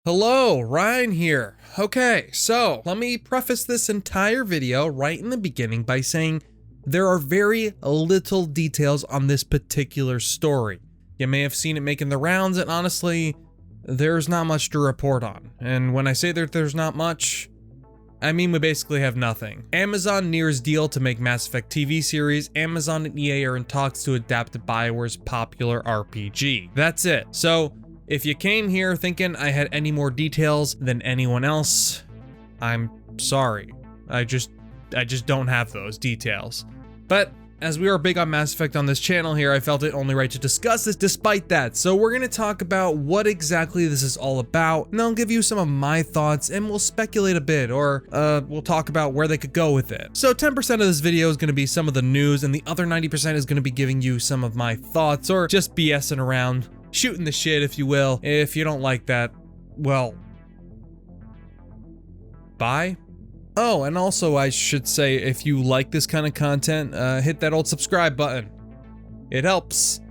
Hello, Ryan here. Okay, so let me preface this entire video right in the beginning by saying there are very little details on this particular story. You may have seen it making the rounds, and honestly, there's not much to report on. And when I say that there's not much, I mean we basically have nothing. Amazon nears deal to make Mass Effect TV series. Amazon and EA are in talks to adapt BioWare's popular RPG. That's it. So, if you came here thinking I had any more details than anyone else, I'm sorry. I just don't have those details. But as we are big on Mass Effect on this channel here, I felt it only right to discuss this despite that. So we're gonna talk about what exactly this is all about, and I'll give you some of my thoughts, and we'll speculate a bit, or we'll talk about where they could go with it. So 10% of this video is gonna be some of the news, and the other 90% is gonna be giving you some of my thoughts, or just BSing around. Shooting the shit, if you will. If you don't like that, well, bye. Oh, and also I should say, if you like this kind of content, hit that old subscribe button. It helps.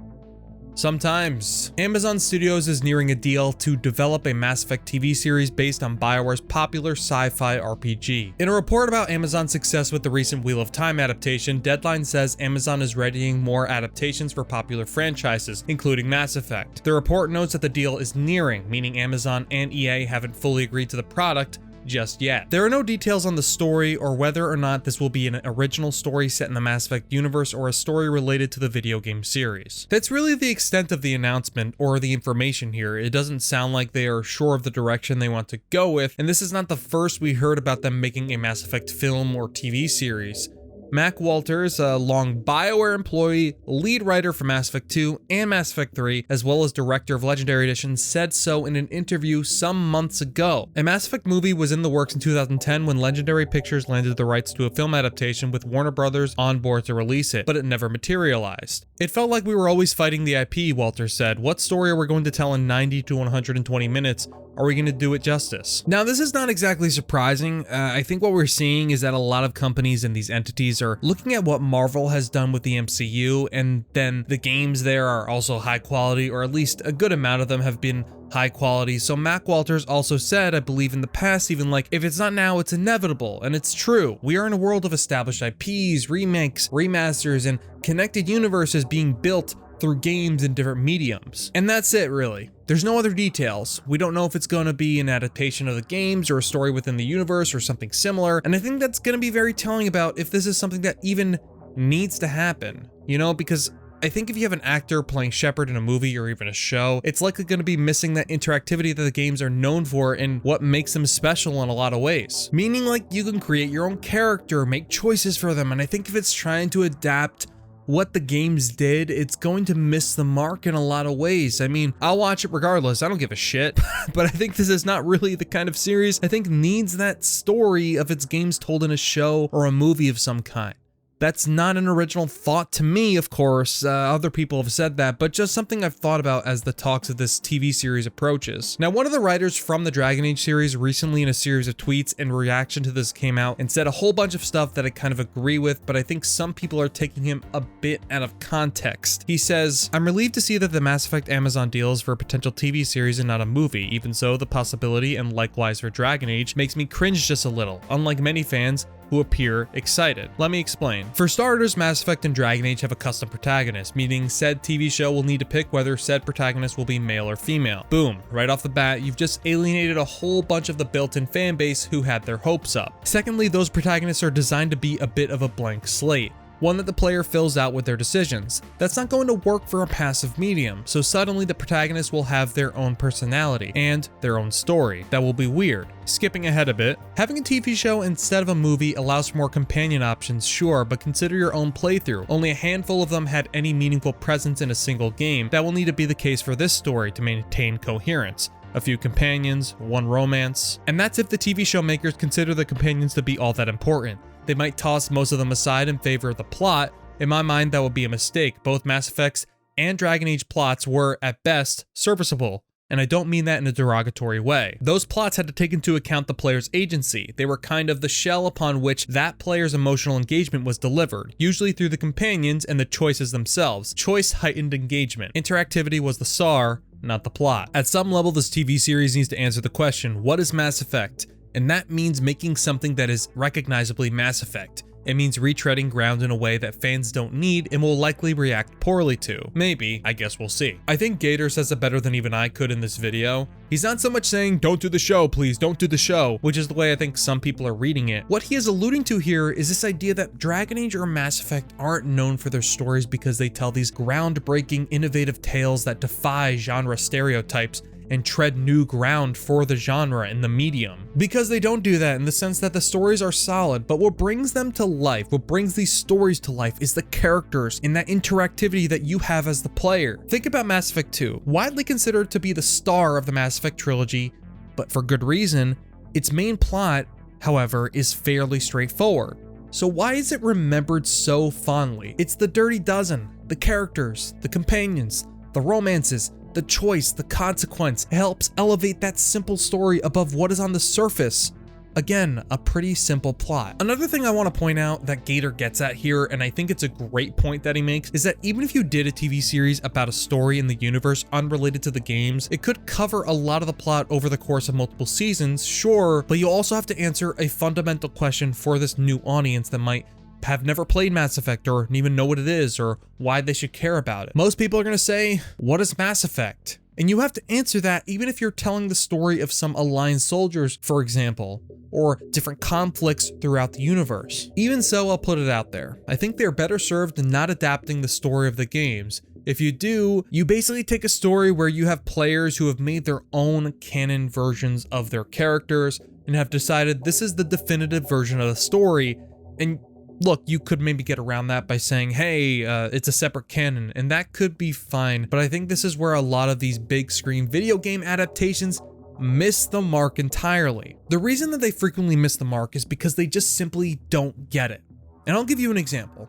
Sometimes. Amazon Studios is nearing a deal to develop a Mass Effect TV series based on BioWare's popular sci-fi RPG. In a report about Amazon's success with the recent Wheel of Time adaptation, Deadline says Amazon is readying more adaptations for popular franchises, including Mass Effect. The report notes that the deal is nearing, meaning Amazon and EA haven't fully agreed to the product just yet. There are no details on the story or whether or not this will be an original story set in the Mass Effect universe or a story related to the video game series. That's really the extent of the announcement or the information here. It doesn't sound like they are sure of the direction they want to go with, and this is not the first we heard about them making a Mass Effect film or TV series. Mac Walters, a long BioWare employee, lead writer for Mass Effect 2 and Mass Effect 3, as well as director of Legendary Edition, said so in an interview some months ago. A Mass Effect movie was in the works in 2010 when Legendary Pictures landed the rights to a film adaptation with Warner Brothers on board to release it, but it never materialized. It felt like we were always fighting the IP, Walters said. What story are we going to tell in 90 to 120 minutes? Are we going to do it justice? Now, this is not exactly surprising. I think what we're seeing is that a lot of companies and these entities are looking at what Marvel has done with the MCU, and then the games there are also high quality, or at least a good amount of them have been high quality. So Mac Walters also said, I believe in the past, even like, if it's not now, it's inevitable. And it's true. We are in a world of established IPs, remakes, remasters, and connected universes being built through games and different mediums. And that's it, really. There's no other details. We don't know if it's going to be an adaptation of the games or a story within the universe or something similar. And I think that's going to be very telling about if this is something that even needs to happen, you know, because I think if you have an actor playing Shepard in a movie or even a show, it's likely going to be missing that interactivity that the games are known for and what makes them special in a lot of ways. Meaning, like, you can create your own character, make choices for them, and I think if it's trying to adapt what the games did, it's going to miss the mark in a lot of ways. I mean, I'll watch it regardless, I don't give a shit, but I think this is not really the kind of series I think needs that story of its games told in a show or a movie of some kind. That's not an original thought to me, of course. Other people have said that, but just something I've thought about as the talks of this TV series approaches. Now, one of the writers from the Dragon Age series recently in a series of tweets in reaction to this came out and said a whole bunch of stuff that I kind of agree with, but I think some people are taking him a bit out of context. He says, I'm relieved to see that the Mass Effect Amazon deal is for a potential TV series and not a movie. Even so, the possibility, and likewise for Dragon Age, makes me cringe just a little, unlike many fans who appear excited. Let me explain. For starters, Mass Effect and Dragon Age have a custom protagonist, meaning said TV show will need to pick whether said protagonist will be male or female. Boom, right off the bat, you've just alienated a whole bunch of the built-in fan base who had their hopes up. Secondly, those protagonists are designed to be a bit of a blank slate, one that the player fills out with their decisions. That's not going to work for a passive medium, so suddenly the protagonists will have their own personality and their own story. That will be weird. Skipping ahead a bit, having a TV show instead of a movie allows for more companion options, sure, but consider your own playthrough. Only a handful of them had any meaningful presence in a single game. That will need to be the case for this story to maintain coherence. A few companions, one romance, and that's if the TV show makers consider the companions to be all that important. They might toss most of them aside in favor of the plot. In my mind, that would be a mistake. Both Mass Effects and Dragon Age plots were, at best, serviceable. And I don't mean that in a derogatory way. Those plots had to take into account the player's agency. They were kind of the shell upon which that player's emotional engagement was delivered, usually through the companions and the choices themselves. Choice heightened engagement. Interactivity was the SAR, not the plot. At some level, this TV series needs to answer the question, what is Mass Effect? And that means making something that is recognizably Mass Effect. It means retreading ground in a way that fans don't need and will likely react poorly to. Maybe, I guess we'll see. I think Gator says it better than even I could in this video. He's not so much saying, don't do the show, please, don't do the show, which is the way I think some people are reading it. What he is alluding to here is this idea that Dragon Age or Mass Effect aren't known for their stories because they tell these groundbreaking, innovative tales that defy genre stereotypes and tread new ground for the genre and the medium. Because they don't do that in the sense that the stories are solid, but what brings them to life, what brings these stories to life is the characters and that interactivity that you have as the player. Think about Mass Effect 2, widely considered to be the star of the Mass Effect trilogy, but for good reason. Its main plot, however, is fairly straightforward. So why is it remembered so fondly? It's the Dirty Dozen, the characters, the companions, the romances, the choice, the consequence. It helps elevate that simple story above what is on the surface. Again, a pretty simple plot. Another thing I want to point out that Gator gets at here, and I think it's a great point that he makes, is that even if you did a TV series about a story in the universe unrelated to the games, it could cover a lot of the plot over the course of multiple seasons, sure, but you also have to answer a fundamental question for this new audience that might have never played Mass Effect or even know what it is or why they should care about it. Most people are going to say, what is Mass Effect? And you have to answer that even if you're telling the story of some Alliance soldiers, for example, or different conflicts throughout the universe. Even so, I'll put it out there. I think they're better served in not adapting the story of the games. If you do, you basically take a story where you have players who have made their own canon versions of their characters and have decided this is the definitive version of the story. And look, you could maybe get around that by saying, hey, it's a separate canon, and that could be fine, but I think this is where a lot of these big screen video game adaptations miss the mark entirely. The reason that they frequently miss the mark is because they just simply don't get it. And I'll give you an example.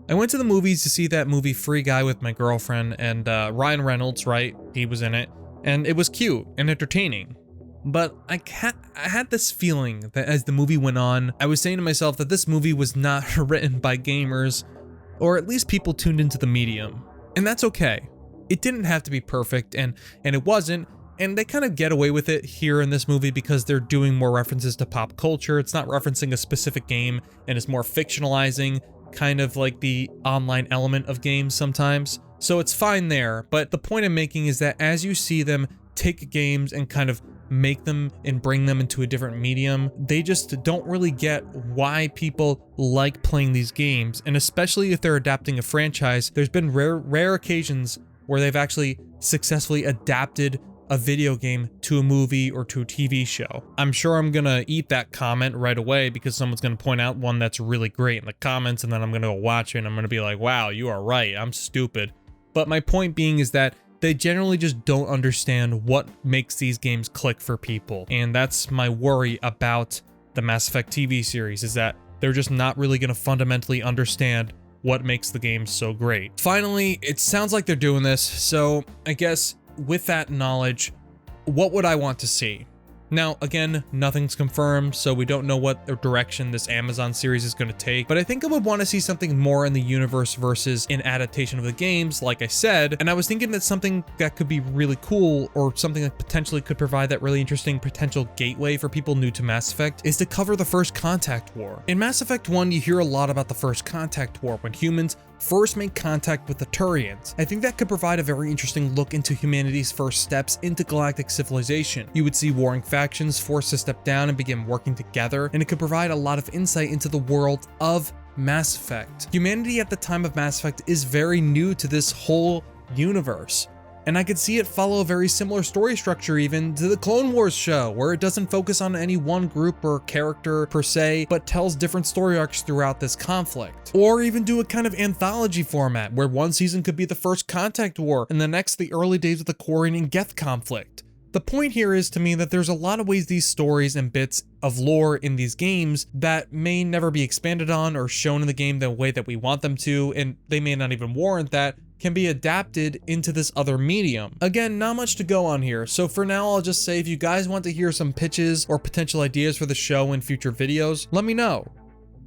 I went to the movies to see that movie Free Guy with my girlfriend, and Ryan Reynolds, right? He was in it, and it was cute and entertaining. But I had this feeling that as the movie went on, I was saying to myself that this movie was not written by gamers, or at least people tuned into the medium. And that's okay. It didn't have to be perfect, and it wasn't, and they kind of get away with it here in this movie because they're doing more references to pop culture. It's not referencing a specific game, and it's more fictionalizing, kind of like the online element of games sometimes. So it's fine there, but the point I'm making is that as you see them take games and kind of make them and bring them into a different medium, they just don't really get why people like playing these games. And especially if they're adapting a franchise, there's been rare occasions where they've actually successfully adapted a video game to a movie or to a TV show. I'm sure I'm gonna eat that comment right away because someone's gonna point out one that's really great in the comments, and then I'm gonna go watch it and I'm gonna be like, wow, you are right, I'm stupid. But my point being is that they generally just don't understand what makes these games click for people. And that's my worry about the Mass Effect TV series, is that they're just not really going to fundamentally understand what makes the game so great. Finally, it sounds like they're doing this, so I guess with that knowledge, what would I want to see? Now, again, nothing's confirmed, so we don't know what direction this Amazon series is going to take, but I think I would want to see something more in the universe versus an adaptation of the games, like I said, and I was thinking that something that could be really cool, or something that potentially could provide that really interesting potential gateway for people new to Mass Effect, is to cover the First Contact War. In Mass Effect 1, you hear a lot about the First Contact War, when humans first made contact with the Turians. I think that could provide a very interesting look into humanity's first steps into galactic civilization. You would see warring factions forced to step down and begin working together, and it could provide a lot of insight into the world of Mass Effect. Humanity at the time of Mass Effect is very new to this whole universe, and I could see it follow a very similar story structure even to the Clone Wars show, where it doesn't focus on any one group or character per se, but tells different story arcs throughout this conflict. Or even do a kind of anthology format, where one season could be the First Contact War, and the next the early days of the Quarian and Geth conflict. The point here is to me that there's a lot of ways these stories and bits of lore in these games that may never be expanded on or shown in the game the way that we want them to, and they may not even warrant that, can be adapted into this other medium. Again, not much to go on here, so for now I'll just say if you guys want to hear some pitches or potential ideas for the show in future videos, let me know.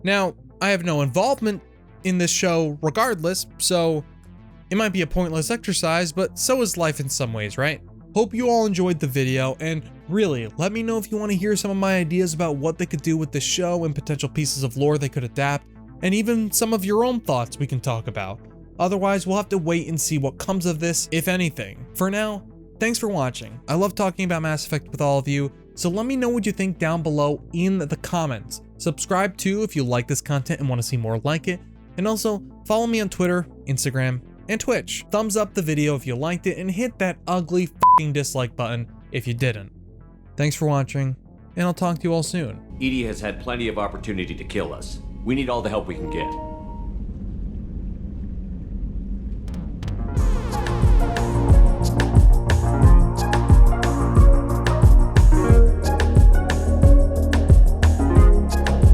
Now, I have no involvement in this show regardless, so It might be a pointless exercise, but so is life in some ways, right? Hope you all enjoyed the video, and really, let me know if you want to hear some of my ideas about what they could do with the show and potential pieces of lore they could adapt, and even some of your own thoughts we can talk about. Otherwise, we'll have to wait and see what comes of this, if anything. For now, thanks for watching. I love talking about Mass Effect with all of you, so let me know what you think down below in the comments. Subscribe too if you like this content and want to see more like it, and also follow me on Twitter, Instagram, and Twitch. Thumbs up the video if you liked it, and hit that ugly f***ing dislike button if you didn't. Thanks for watching, and I'll talk to you all soon. EDI has had plenty of opportunity to kill us. We need all the help we can get.